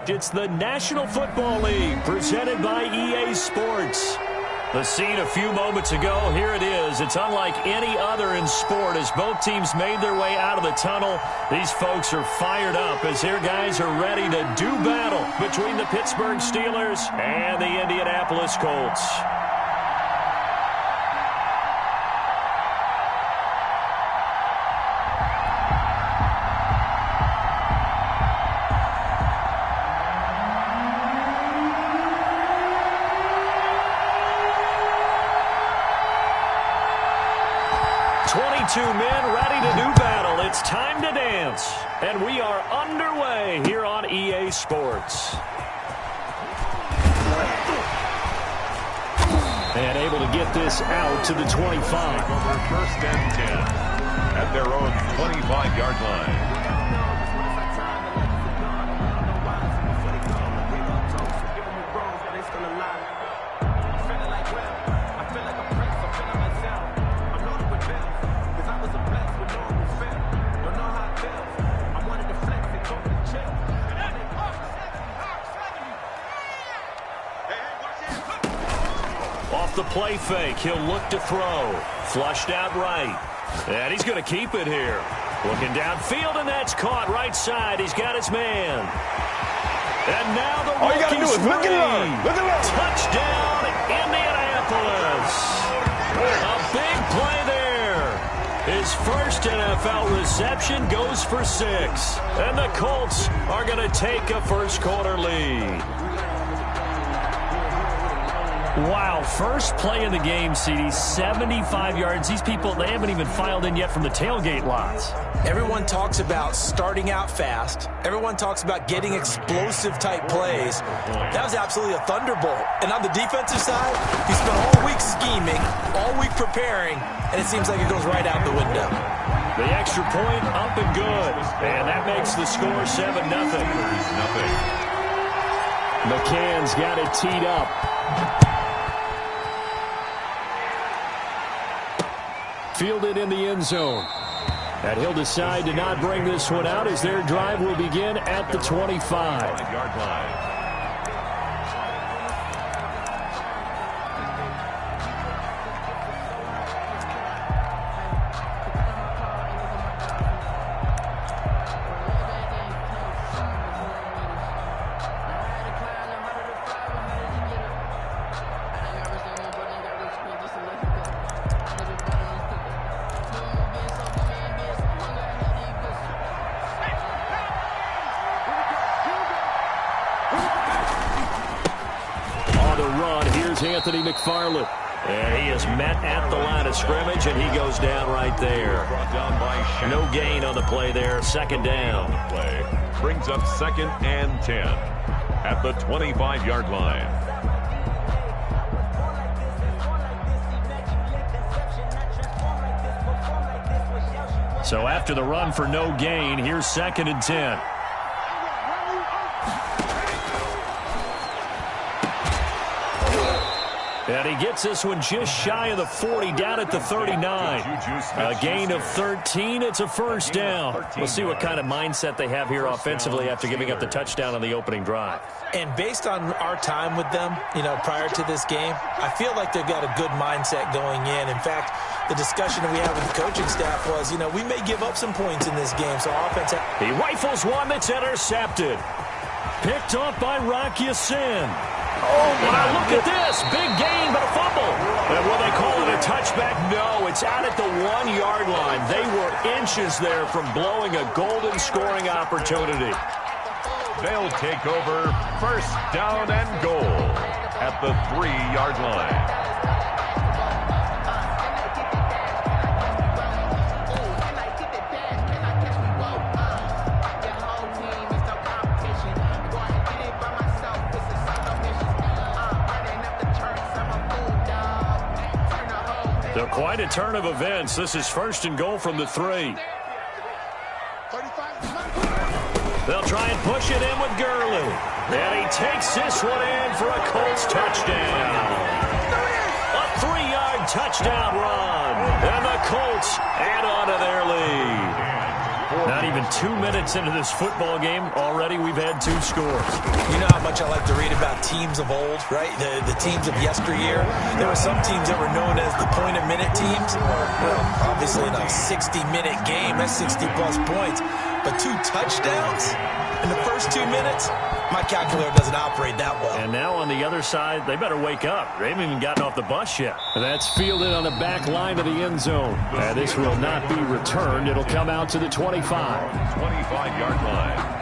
It's the National Football League presented by EA Sports. The scene a few moments ago, here it is. It's unlike any other in sport as both teams made their way out of the tunnel. These folks are fired up as their guys are ready to do battle between the Pittsburgh Steelers and the Indianapolis Colts. Two men ready to do battle. It's time to dance. And we are underway here on EA Sports. And able to get this out to the 25. Over first and 10 at their own 25-yard line. Off the play fake, he'll look to throw. Flushed out right. And he's going to keep it here. Looking downfield, and that's caught right side. He's got his man. And now the all you got to do is spree. look at him. Look at him. Touchdown, Indianapolis. A big play there. His first NFL reception goes for 6. And the Colts are going to take a first-quarter lead. Wow, first play in the game, CD, 75 yards. These people, they haven't even filed in yet from the tailgate lots. Everyone talks about starting out fast. Everyone talks about getting explosive-type plays. That was absolutely a thunderbolt. And on the defensive side, he spent all week scheming, all week preparing, and it seems like it goes right out the window. The extra point up and good. And that makes the score 7-0. McCann's got it teed up. Fielded in the end zone. And he'll decide to not bring this one out as their drive will begin at the 25-yard line. Anthony McFarland. And he is met at the line of scrimmage, and he goes down right there. No gain on the play there. Second down. Play brings up 2nd and 10 at the 25-yard line. So after the run for no gain, here's 2nd and 10. And he gets this one just shy of the 40, down at the 39. A gain of 13. It's a first down. We'll see what kind of mindset they have here offensively after giving up the touchdown on the opening drive. And based on our time with them, prior to this game, I feel like they've got a good mindset going in. In fact, the discussion that we had with the coaching staff was, we may give up some points in this game. So offense. He rifles one that's intercepted. Picked up by Rocky Sin. Oh, my, look at this. Big gain, but a fumble. And will they call it a touchback? No, it's out at the 1-yard line. They were inches there from blowing a golden scoring opportunity. They'll take over first down and goal at the 3-yard line. Quite a turn of events. This is first and goal from the 3. They'll try and push it in with Gurley. And he takes this one in for a Colts touchdown. A 3-yard touchdown run. And the Colts add on to their lead. Not even 2 minutes into this football game, already we've had 2 scores. You know how much I like to read about teams of old, right? The teams of yesteryear. There were some teams that were known as the point-a-minute teams. Well, obviously in a 60-minute game, that's 60-plus points. But 2 touchdowns in the first 2 minutes? My calculator doesn't operate that well. And now on the other side, they better wake up. They haven't even gotten off the bus yet. That's fielded on the back line of the end zone. And this will not be returned. It'll come out to the 25. 25-yard line.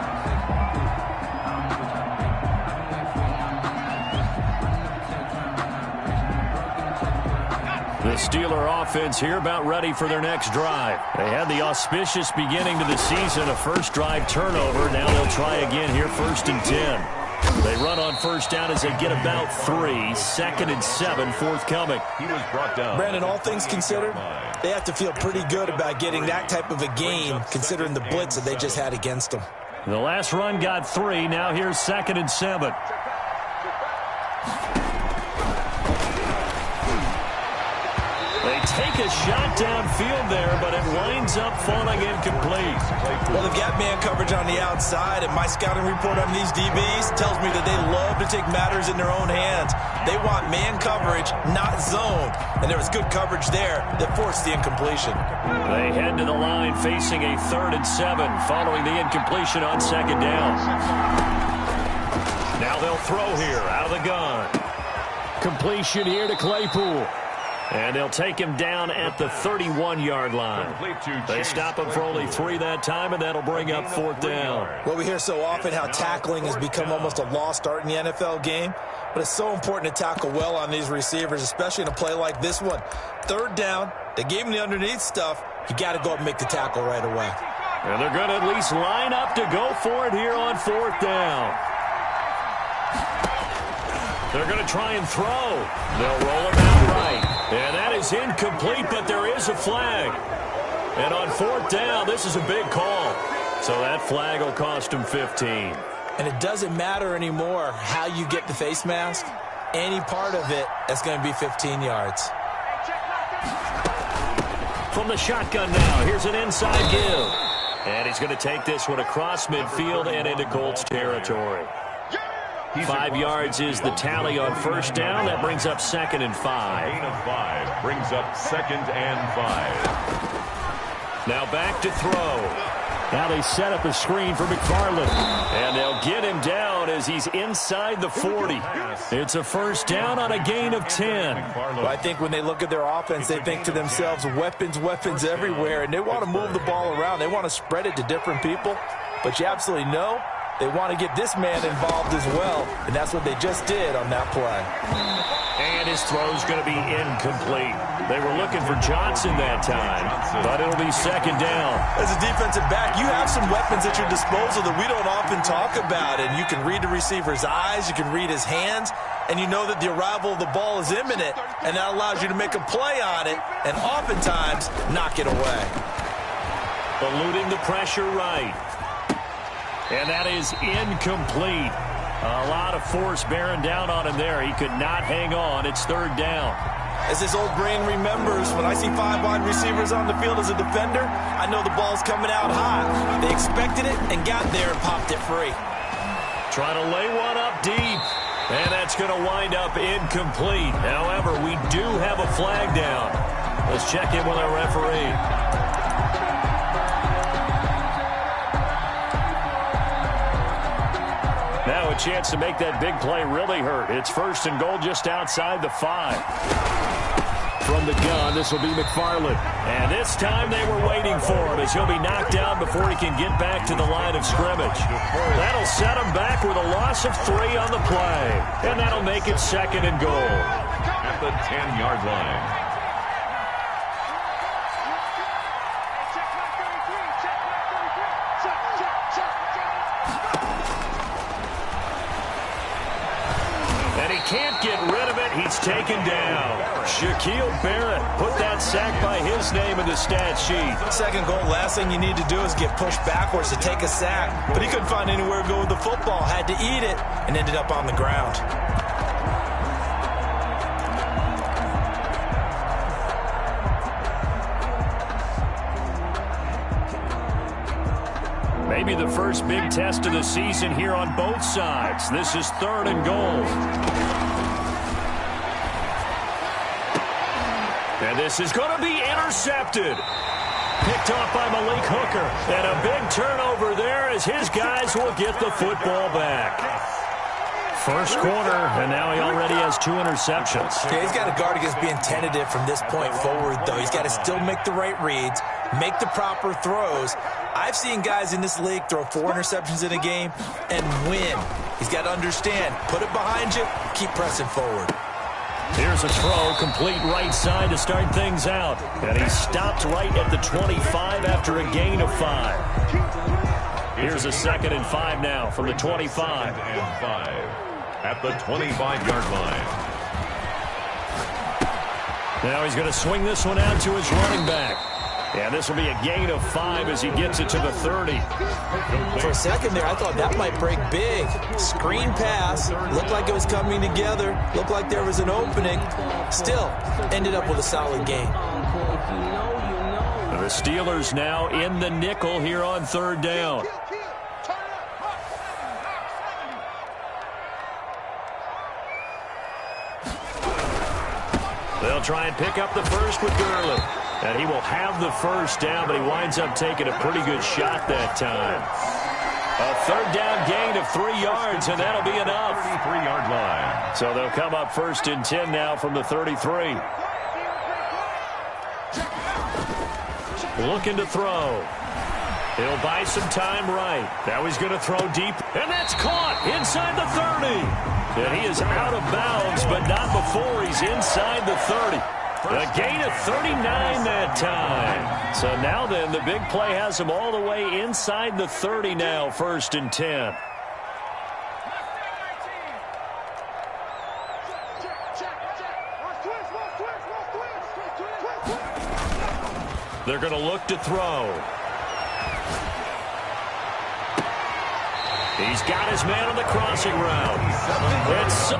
The Steeler offense here about ready for their next drive. They had the auspicious beginning to the season, a first drive turnover. Now they'll try again here, 1st and 10. They run on first down as they get about 3. 2nd and 7 forthcoming. He was brought down. Brandon, all things considered, they have to feel pretty good about getting that type of a game, considering the blitz that they just had against them. The last run got 3. Now here's 2nd and 7. They take a shot downfield there, but it winds up falling incomplete. Well, they've got man coverage on the outside, and my scouting report on these DBs tells me that they love to take matters in their own hands. They want man coverage, not zone. And there was good coverage there that forced the incompletion. They head to the line facing a 3rd and 7 following the incompletion on 2nd down. Now they'll throw here out of the gun. Completion here to Claypool. And they'll take him down at the 31-yard line. They stop him for only 3 that time, and that'll bring up 4th down. Well, we hear so often how tackling has become almost a lost art in the NFL game, but it's so important to tackle well on these receivers, especially in a play like this one. 3rd down, they gave him the underneath stuff. You got to go up and make the tackle right away. And they're going to at least line up to go for it here on 4th down. They're going to try and throw. They'll roll him out right. And that is incomplete, but there is a flag. And on 4th down, this is a big call. So that flag will cost him 15. And it doesn't matter anymore how you get the face mask. Any part of it, that's going to be 15 yards. From the shotgun now, here's an inside give. And he's going to take this one across midfield and into Colts territory. 5 yards is the tally on 1st down. That brings up 2nd and 5. Gain of 5 brings up 2nd and 5. Now back to throw. Now they set up a screen for McFarland. And they'll get him down as he's inside the 40. It's a 1st down on a gain of 10. Well, I think when they look at their offense, they think to themselves, weapons, weapons everywhere. And they want to move the ball around. They want to spread it to different people. But you absolutely know they want to get this man involved as well, and that's what they just did on that play. And his throw's going to be incomplete. They were looking for Johnson that time, but it'll be 2nd down. As a defensive back, you have some weapons at your disposal that we don't often talk about, and you can read the receiver's eyes, you can read his hands, and you know that the arrival of the ball is imminent, and that allows you to make a play on it, and oftentimes knock it away. Eluding the pressure right. And that is incomplete. A lot of force bearing down on him there. He could not hang on. It's 3rd down. As this old brain remembers, when I see 5 wide receivers on the field as a defender, I know the ball's coming out hot. They expected it and got there and popped it free. Trying to lay one up deep. And that's going to wind up incomplete. However, we do have a flag down. Let's check in with our referee. Now a chance to make that big play really hurt. It's 1st and goal just outside the 5. From the gun, this will be McFarland. And this time they were waiting for him as he'll be knocked down before he can get back to the line of scrimmage. That'll set him back with a loss of 3 on the play. And that'll make it 2nd and goal. At the 10-yard line. Can't get rid of it. He's taken down. Shaquille Barrett put that sack by his name in the stat sheet. 2nd goal, last thing you need to do is get pushed backwards to take a sack. But he couldn't find anywhere to go with the football. Had to eat it and ended up on the ground. Maybe the first big test of the season here on both sides. This is 3rd and goal. And this is going to be intercepted. Picked off by Malik Hooker. And a big turnover there as his guys will get the football back. First quarter, and now he already has 2 interceptions. Yeah, he's got to guard against being tentative from this point forward, though. He's got to still make the right reads, make the proper throws. I've seen guys in this league throw 4 interceptions in a game and win. He's got to understand, put it behind you, keep pressing forward. Here's a throw, complete right side to start things out. And he stopped right at the 25 after a gain of 5. Here's a 2nd and 5 now from the 25. 2nd and 5 at the 25-yard line. Now he's going to swing this one out to his running back. And this will be a gain of 5 as he gets it to the 30. For a second there, I thought that might break big. Screen pass. Looked like it was coming together. Looked like there was an opening. Still, ended up with a solid gain. The Steelers now in the nickel here on 3rd down. They'll try and pick up the first with Gurley. And he will have the first down, but he winds up taking a pretty good shot that time. A 3rd down gain of 3 yards, and that'll be enough. 33-yard line. So they'll come up 1st and 10 now from the 33. Looking to throw. He'll buy some time right. Now he's going to throw deep, and that's caught inside the 30. And he is out of bounds, but not before he's inside the 30. A gain of 39 that time. So now then, the big play has him all the way inside the 30 now, 1st and 10. They're going to look to throw. He's got his man on the crossing route. It's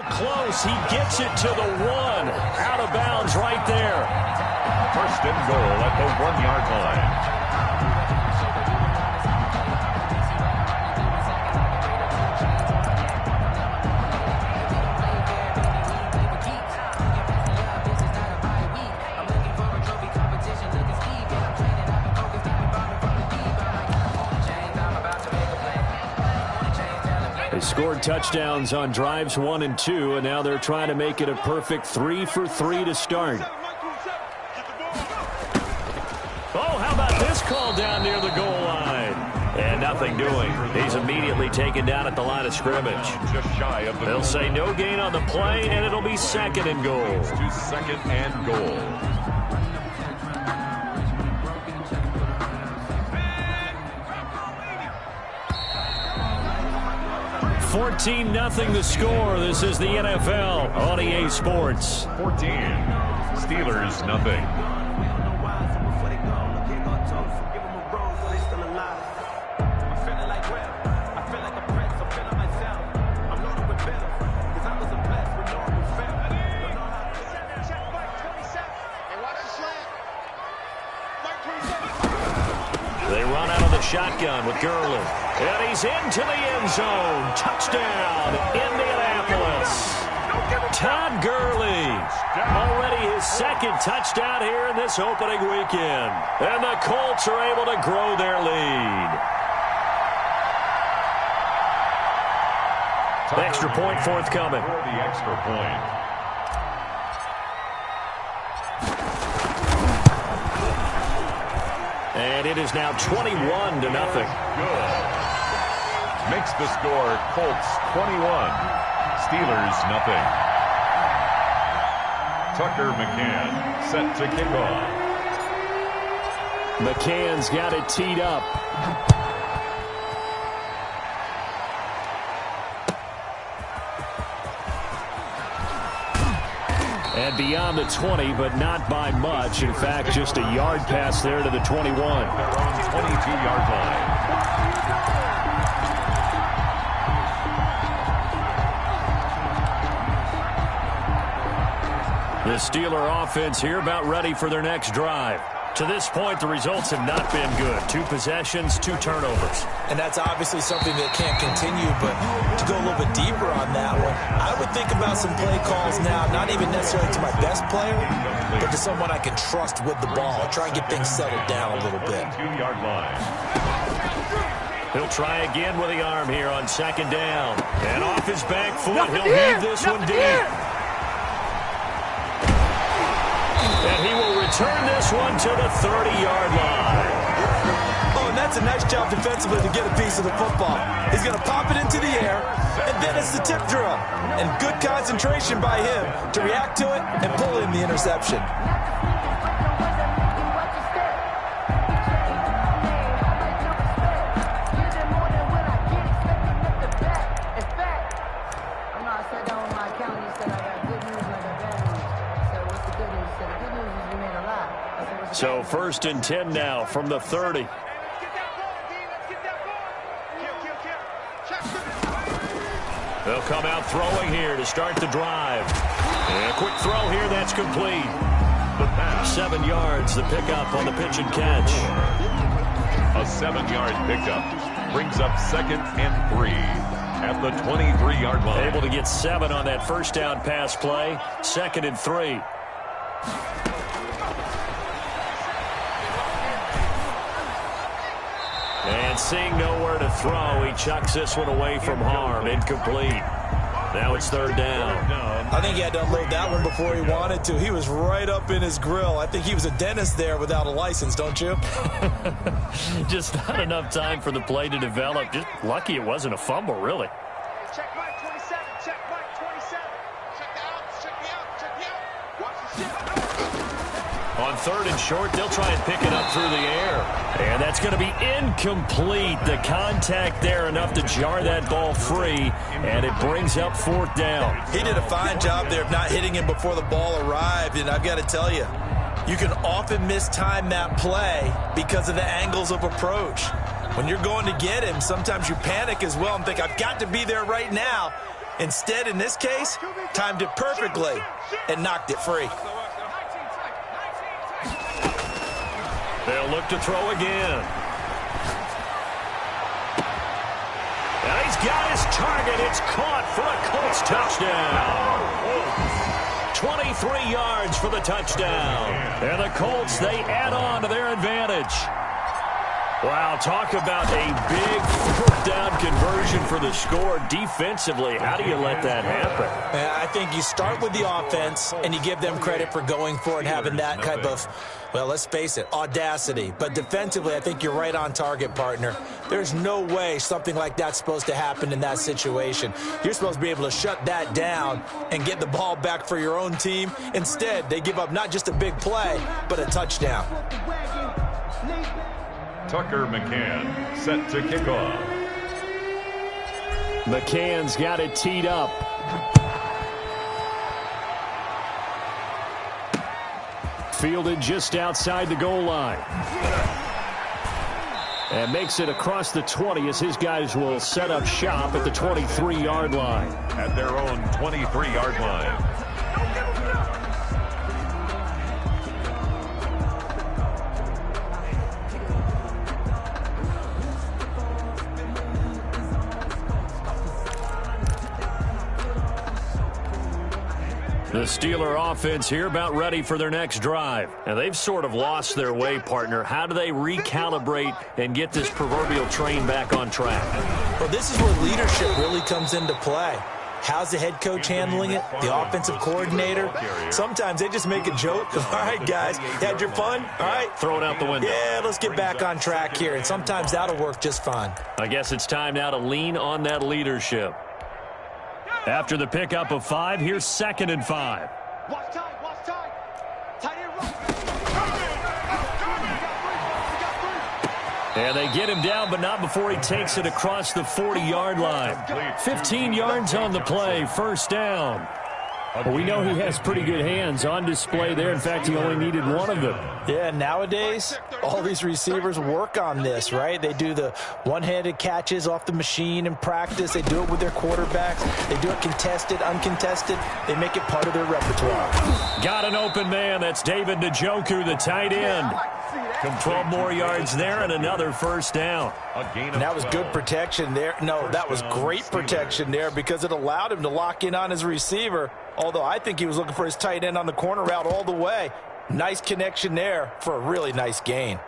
close. He gets it to the 1. Out of bounds right there. 1st and goal at the 1-yard line. They scored touchdowns on drives 1 and 2, and now they're trying to make it a perfect 3 for 3 to start. Oh, how about this call down near the goal line? And nothing doing. He's immediately taken down at the line of scrimmage. Just shy of the They'll say no gain on the play, and it'll be 2nd and goal. To 2nd and goal. 14-0 the score. This is the NFL on EA Sports. 14. Steelers, nothing. They run out of the shotgun with Gurley. And he's into the end zone. Touchdown, Indianapolis. Todd Gurley. Already his 2nd touchdown here in this opening weekend. And the Colts are able to grow their lead. Extra point forthcoming. For the extra point. And it is now 21-0. Good. Makes the score Colts 21. Steelers, nothing. Tucker McCann set to kick off. McCann's got it teed up. And beyond the 20, but not by much. In fact, just a yard pass there to the 21. Their own 22-yard line. The Steeler offense here about ready for their next drive. To this point, the results have not been good. 2 possessions, 2 turnovers. And that's obviously something that can't continue, but to go a little bit deeper on that one, I would think about some play calls now, not even necessarily to my best player, but to someone I can trust with the ball. Try and get things settled down a little bit. 2-yard line. He'll try again with the arm here on 2nd down. And off his back foot, he'll heave this one deep. And he will return this one to the 30-yard line. Oh, and that's a nice job defensively to get a piece of the football. He's going to pop it into the air, and then it's the tip drill. And good concentration by him to react to it and pull in the interception. So 1st and 10 now from the 30. They'll come out throwing here to start the drive. And a quick throw here, that's complete. 7 yards, the pickup on the pitch and catch. A 7-yard pickup brings up 2nd and 3 at the 23-yard line. Able to get 7 on that first down pass play. 2nd and 3. And seeing nowhere to throw, he chucks this one away from harm. Incomplete. Now it's 3rd down. I think he had to unload that one before he wanted to. He was right up in his grill. I think he was a dentist there without a license, don't you? Just not enough time for the play to develop. Just lucky it wasn't a fumble, really. Check Mike 27. Check Mike 27. Check the outs. Check the out. Check the out. Watch the shit. On 3rd and short, they'll try and pick it up through the air. And that's going to be incomplete. The contact there enough to jar that ball free, and it brings up 4th down. He did a fine job there of not hitting him before the ball arrived, and I've got to tell you, you can often mistime that play because of the angles of approach. When you're going to get him, sometimes you panic as well and think, I've got to be there right now. Instead, in this case, timed it perfectly and knocked it free. They'll look to throw again. And he's got his target. It's caught for a Colts touchdown. 23 yards for the touchdown. And the Colts, they add on to their advantage. Wow, talk about a big 4th down conversion for the score. Defensively, how do you let that happen? I think you start with the offense, and you give them credit for going for it and having that type of, well, let's face it, audacity. But defensively, I think you're right on target, partner. There's no way something like that's supposed to happen in that situation. You're supposed to be able to shut that down and get the ball back for your own team. Instead, they give up not just a big play, but a touchdown. Tucker McCann set to kick off. McCann's got it teed up. Fielded just outside the goal line. And makes it across the 20 as his guys will set up shop at the 23-yard line. At their own 23-yard line. The Steeler offense here about ready for their next drive. And they've sort of lost their way, partner. How do they recalibrate and get this proverbial train back on track? Well, this is where leadership really comes into play. How's the head coach handling it? The offensive coordinator? Sometimes they just make a joke. All right, guys, you had your fun? All right. Throw it out the window. Yeah, let's get back on track here. And sometimes that'll work just fine. I guess it's time now to lean on that leadership. After the pickup of 5, here's 2nd and 5. Watch time. Watch time. And they get him down, but not before he takes it across the 40-yard line. 15 yards on the play, first down. Well, we know he has pretty good hands on display there. In fact, he only needed one of them. Yeah, nowadays, all these receivers work on this, right? They do the one-handed catches off the machine in practice. They do it with their quarterbacks. They do it contested, uncontested. They make it part of their repertoire. Got an open man. That's David Njoku, the tight end. 12 more yards there and another first down. And that was good protection there. No, that was great protection there because it allowed him to lock in on his receiver, although I think he was looking for his tight end on the corner route all the way. Nice connection there for a really nice gain.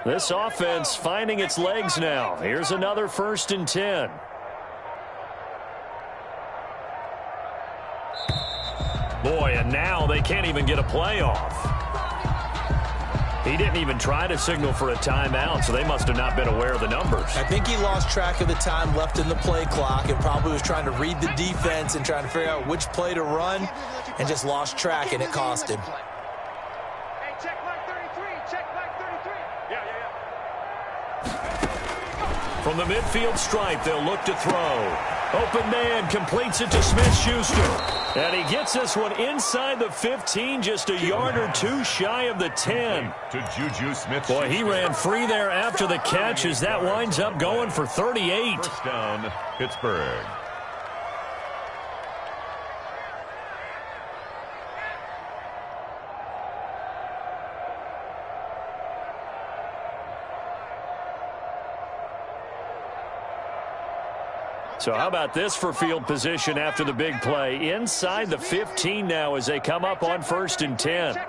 This offense finding its legs now. Here's another 1st and 10. Boy, and now they can't even get a play off. He didn't even try to signal for a timeout, so they must have not been aware of the numbers. I think he lost track of the time left in the play clock and probably was trying to read the defense and trying to figure out which play to run and just lost track, and it cost him. From the midfield stripe, they'll look to throw. Open man completes it to Smith-Schuster. And he gets this one inside the 15, just a yard or two shy of the 10. To Juju Smith. Boy, he ran free there after the catch as that winds up going for 38. First down, Pittsburgh. So how about this for field position after the big play? Inside the 15 now as they come up on 1st and 10. Here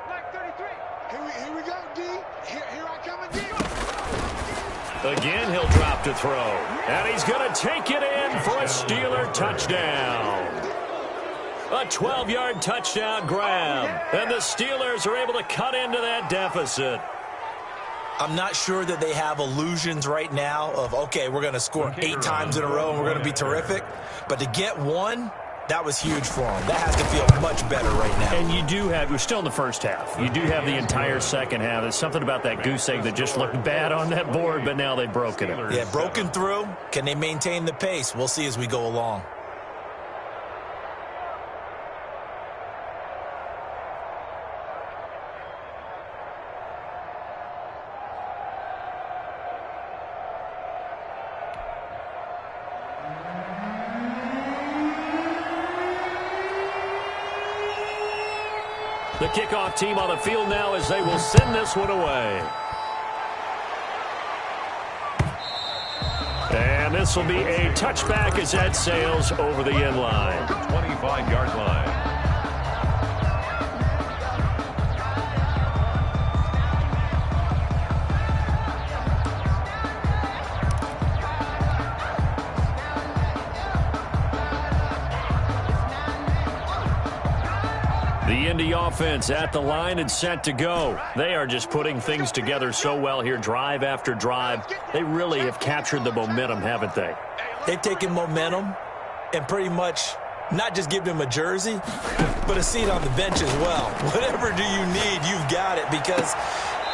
we go, D. Here I come again. Again, he'll drop to throw. And he's going to take it in for a Steeler touchdown. A 12-yard touchdown grab. And the Steelers are able to cut into that deficit. I'm not sure that they have illusions right now of, okay, we're going to score 8 times in a row and we're going to be terrific. But to get one, that was huge for them. That has to feel much better right now. And you do have, we're still in the first half. You do have the entire second half. There's something about that goose egg that just looked bad on that board, but now they've broken it. Yeah, broken through. Can they maintain the pace? We'll see as we go along. The kickoff team on the field now as they will send this one away. And this will be a touchback as that sails over the end line. 25-yard line. The Indy offense at the line and set to go. They are just putting things together so well here, drive after drive. They really have captured the momentum, haven't they? They've taken momentum and pretty much not just given him a jersey, but a seat on the bench as well. Whatever do you need, you've got it, because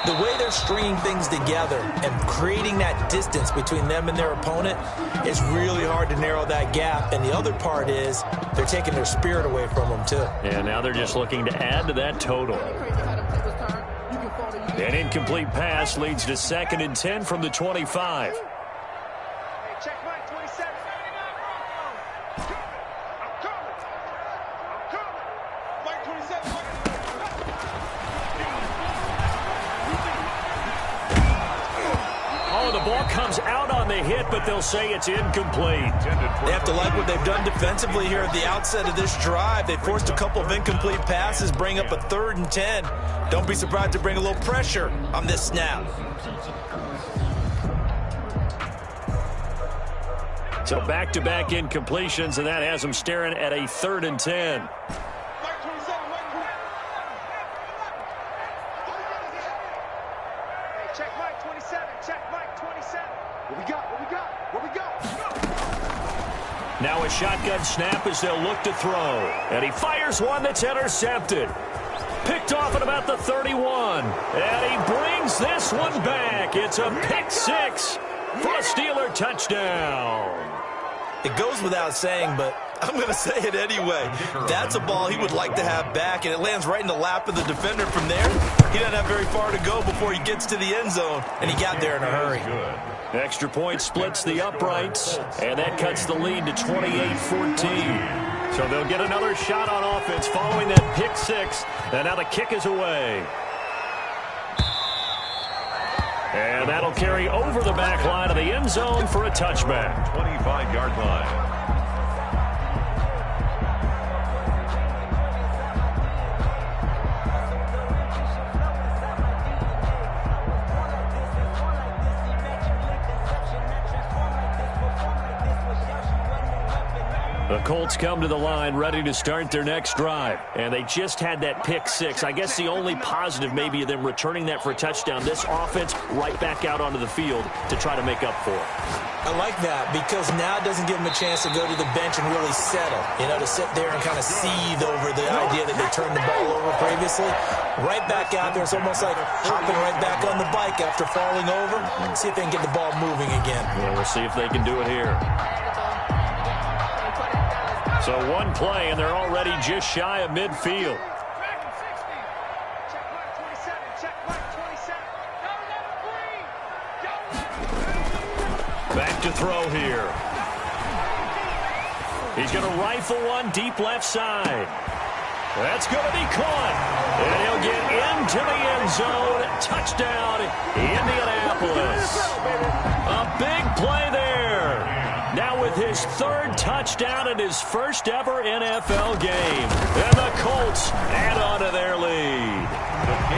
the way they're stringing things together and creating that distance between them and their opponent, it's really hard to narrow that gap. And the other part is they're taking their spirit away from them, too. And now they're just looking to add to that total. An incomplete pass leads to 2nd and 10 from the 25. Check Mike 27. I'm coming. Mike 27. Oh, the ball comes out on the hit, but they'll say it's incomplete. They have to like what they've done defensively here at the outset of this drive. They forced a couple of incomplete passes, bring up a 3rd and 10. Don't be surprised to bring a little pressure on this snap. So back-to-back incompletions, and that has them staring at a 3rd and 10. Check Mike Now a shotgun snap as they'll look to throw. And he fires one that's intercepted. Picked off at about the 31. And he brings this one back. It's a pick six for a Steeler touchdown. It goes without saying, but I'm going to say it anyway. That's a ball he would like to have back, and it lands right in the lap of the defender from there. He doesn't have very far to go before he gets to the end zone, and he got there in a hurry. Extra point splits the uprights, and that cuts the lead to 28-14. So they'll get another shot on offense following that pick six, and now the kick is away. And that'll carry over the back line of the end zone for a touchback. 25-yard line. The Colts come to the line ready to start their next drive. And they just had that pick six. I guess the only positive maybe of them returning that for a touchdown. This offense right back out onto the field to try to make up for it. I like that because now it doesn't give them a chance to go to the bench and really settle. You know, to sit there and kind of seethe over the idea that they turned the ball over previously. Right back out there. It's almost like hopping right back on the bike after falling over. See if they can get the ball moving again. Well, we'll see if they can do it here. So one play, and they're already just shy of midfield. Back to throw here. He's going to rifle one deep left side. That's going to be caught. And he'll get into the end zone. Touchdown, Indianapolis. A big play there. Now with his third touchdown in his first ever NFL game. And the Colts add on to their lead.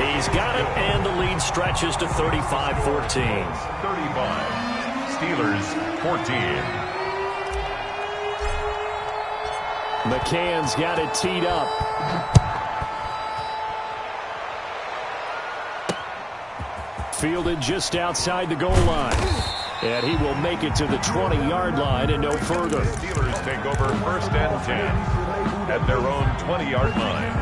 He's got it, and the lead stretches to 35-14. 35. Steelers 14. McCann's got it teed up. Fielded just outside the goal line. And he will make it to the 20-yard line and no further. Steelers take over first and 10 at their own 20-yard line.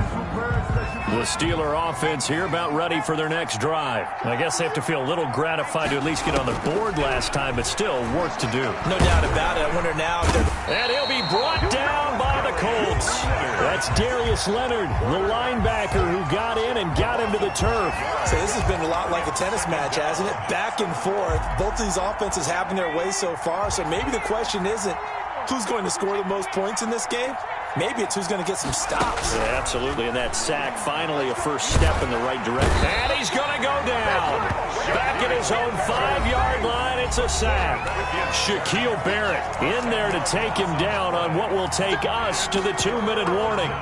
The Steeler offense here about ready for their next drive. I guess they have to feel a little gratified to at least get on the board last time, but still work to do. No doubt about it. I wonder now if they're... And he'll be brought down by the Colts. That's Darius Leonard, the linebacker who got in and got him to the turf. So this has been a lot like a tennis match, hasn't it? Back and forth. Both of these offenses having their way so far. So maybe the question isn't who's going to score the most points in this game. Maybe it's who's going to get some stops. Yeah, absolutely. And that sack, finally a first step in the right direction. And he's going to go down. Back at his own 5-yard line, it's a sack. Shaquille Barrett in there to take him down on what will take us to the 2-minute warning.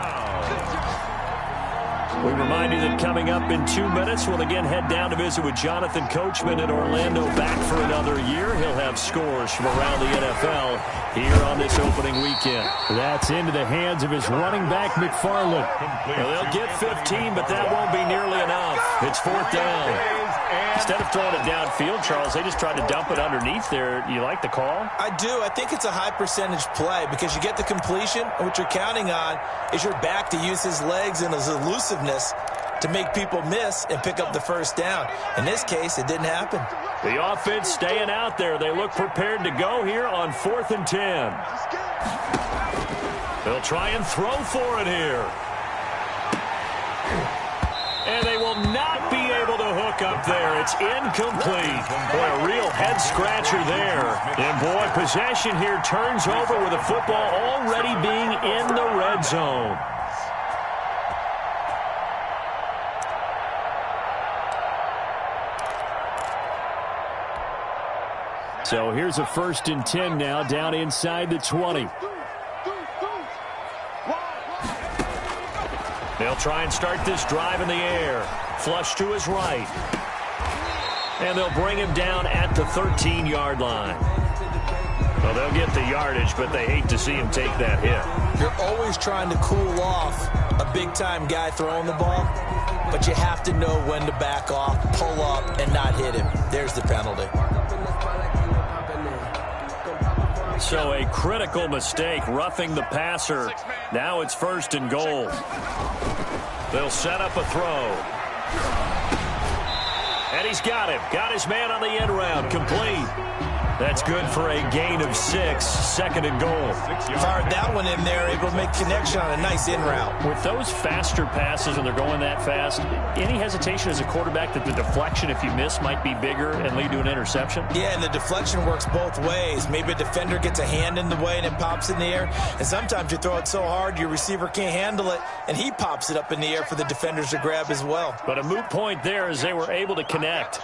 We remind you that coming up in 2 minutes, we'll again head down to visit with Jonathan Coachman in Orlando, back for another year. He'll have scores from around the NFL here on this opening weekend. That's into the hands of his running back, McFarland. Well, they'll get 15, but that won't be nearly enough. It's fourth down. Instead of throwing it downfield, Charles, they just tried to dump it underneath there. You like the call? I do. I think it's a high percentage play because you get the completion, and what you're counting on is your back to use his legs and his elusiveness to make people miss and pick up the first down. In this case, it didn't happen. The offense staying out there. They look prepared to go here on 4th and 10. They'll try and throw for it here. And they will not be able to hook up there. It's incomplete. Boy, a real head-scratcher there. And, boy, possession here turns over with the football already being in the red zone. So here's a 1st and 10 now down inside the 20. They'll try and start this drive in the air. Flush to his right. And they'll bring him down at the 13-yard line. Well, they'll get the yardage, but they hate to see him take that hit. You're always trying to cool off a big-time guy throwing the ball, but you have to know when to back off, pull up, and not hit him. There's the penalty. So a critical mistake, roughing the passer. Now it's 1st and goal. They'll set up a throw. And he's got him. Got his man on the end round. Complete. That's good for a gain of 6. 2nd and goal. Fired that one in there, able to make connection on a nice in route. With those faster passes and they're going that fast, any hesitation as a quarterback that the deflection, if you miss, might be bigger and lead to an interception? Yeah, and the deflection works both ways. Maybe a defender gets a hand in the way and it pops in the air. And sometimes you throw it so hard your receiver can't handle it, and he pops it up in the air for the defenders to grab as well. But a moot point there as they were able to connect.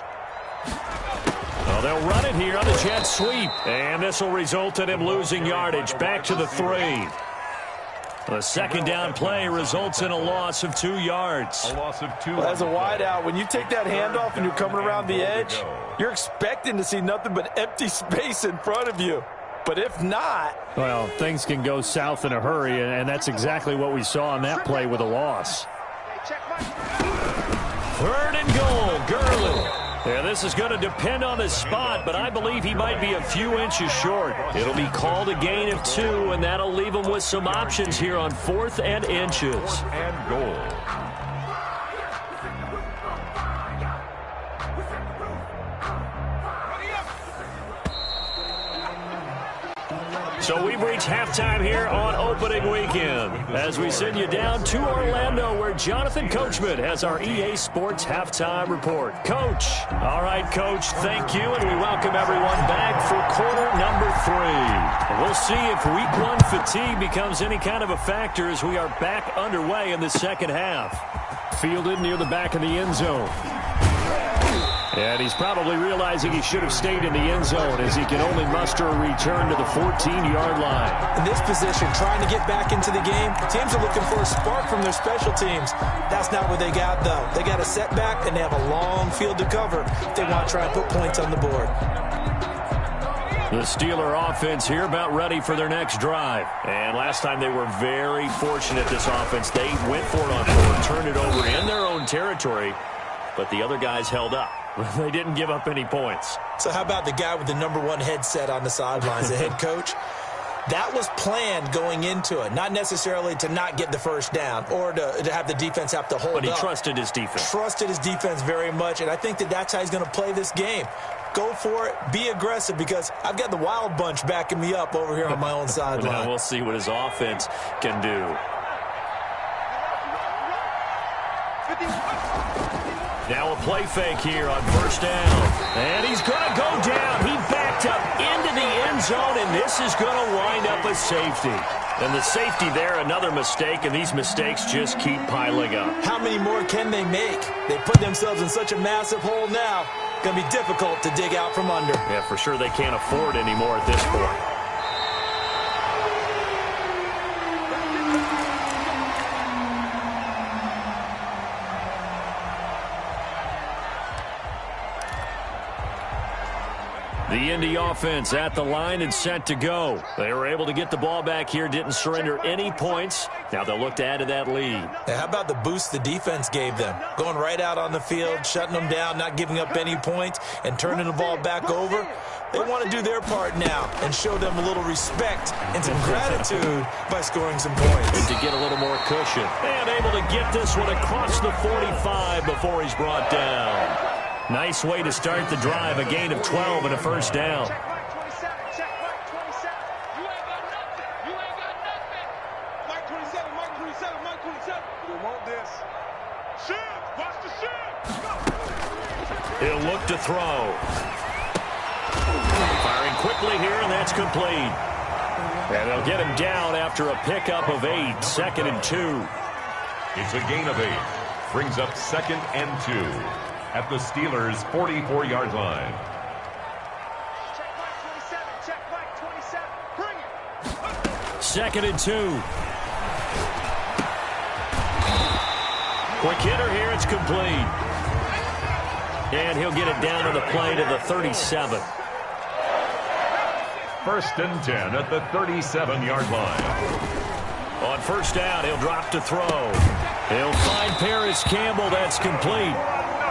Well, they'll run it here on the jet sweep. And this will result in him losing yardage. Back to the 3. The 2nd down play results in a loss of 2 yards. A loss of 2. Well, as a wideout, when you take that handoff and you're coming around the edge, you're expecting to see nothing but empty space in front of you. But if not... Well, things can go south in a hurry, and that's exactly what we saw on that play with a loss. 3rd and goal, Gurley. Yeah, this is going to depend on the spot, but I believe he might be a few inches short. It'll be called a gain of 2, and that'll leave him with some options here on 4th and inches. 4th and goal. So we've reached halftime here on opening weekend as we send you down to Orlando where Jonathan Coachman has our EA Sports halftime report. Coach. All right, Coach, thank you, and we welcome everyone back for quarter number 3. We'll see if week 1 fatigue becomes any kind of a factor as we are back underway in the second half. Fielded near the back of the end zone. And he's probably realizing he should have stayed in the end zone as he can only muster a return to the 14-yard line. In this position, trying to get back into the game, teams are looking for a spark from their special teams. That's not what they got, though. They got a setback, and they have a long field to cover if they want to try and put points on the board. The Steeler offense here about ready for their next drive. And last time they were very fortunate, this offense. They went for it on 4th, turned it over in their own territory, but the other guys held up. They didn't give up any points. So how about the guy with the #1 headset on the sidelines, the head coach? That was planned going into it, not necessarily to not get the first down or to have the defense have to hold up. But he trusted his defense. Trusted his defense very much, and I think that's how he's going to play this game. Go for it, be aggressive, because I've got the wild bunch backing me up over here on my own sideline. Now we'll see what his offense can do. Now a play fake here on 1st down. And he's going to go down. He backed up into the end zone, and this is going to wind up a safety. And the safety there, another mistake, and these mistakes just keep piling up. How many more can they make? They put themselves in such a massive hole now. Going to be difficult to dig out from under. Yeah, for sure they can't afford anymore at this point. The Indy offense at the line and set to go. They were able to get the ball back here, didn't surrender any points. Now they'll look to add to that lead. Now, how about the boost the defense gave them? Going right out on the field, shutting them down, not giving up any points, and turning the ball back over. They want to do their part now and show them a little respect and some gratitude by scoring some points. And to get a little more cushion. And able to get this one across the 45 before he's brought down. Nice way to start the drive, a gain of 12 and a 1st down. Check Mike 27. Check Mike 27. You ain't got nothing. You ain't got nothing. Mike 27. Mike 27. Mike 27. We want this. Shoot. Watch the shoot. Go. He'll look to throw. Firing quickly here, and that's complete. And they'll get him down after a pickup of 8. 2nd and 2. It's a gain of 8. Brings up 2nd and 2. At the Steelers' 44-yard line. Check Mike 27. Check Mike 27. Bring it. 2nd and 2. Quick hitter here. It's complete. And he'll get it down to the play to the 37. 1st and 10 at the 37-yard line. On 1st down, he'll drop to throw. He'll find Paris Campbell. That's complete.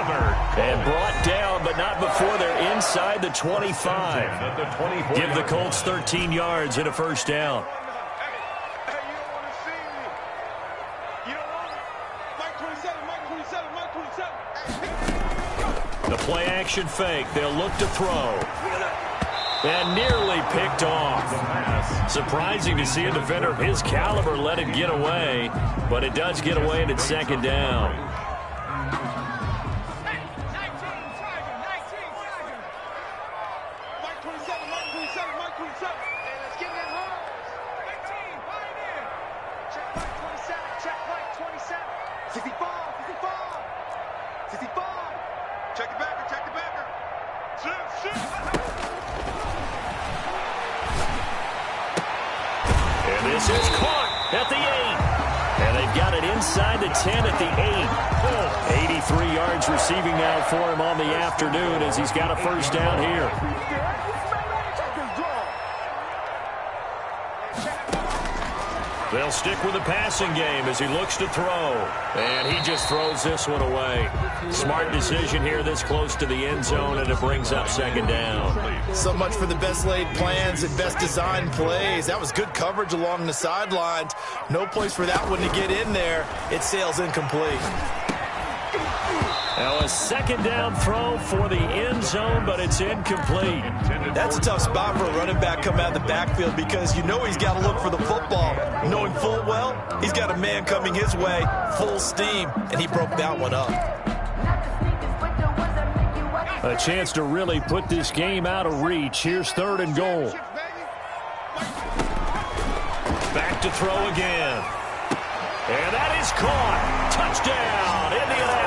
And brought down but not before they're inside the 25. Give the Colts 13 yards and a first down. Hey, you don't want to see me. You don't want it. Mike 27, Mike 27, Mike 27. The play action fake. They'll look to throw. And nearly picked off. Surprising to see a defender of his caliber let it get away, but it does get away and it's second down. Mike 27, Mike 27, Mike 27. Hey, let's get that home. 19, right in. Check Mike 27, check Mike 27. 65, 65. 65. Check the backer, check the backer. Shit. And this is caught at the 8. And they've got it inside the 10 at the 8. 83 yards receiving now for him on the afternoon as he's got a first down here. They'll stick with the passing game as he looks to throw. And he just throws this one away. Smart decision here this close to the end zone, and it brings up second down. So much for the best laid plans and best designed plays. That was good coverage along the sidelines. No place for that one to get in there. It sails incomplete. Now a second down throw for the end zone, but it's incomplete. That's a tough spot for a running back coming out of the backfield because you know he's got to look for the football. Knowing full well, he's got a man coming his way, full steam, and he broke that one up. A chance to really put this game out of reach. Here's third and goal. Back to throw again. And that is caught. Touchdown, Indianapolis.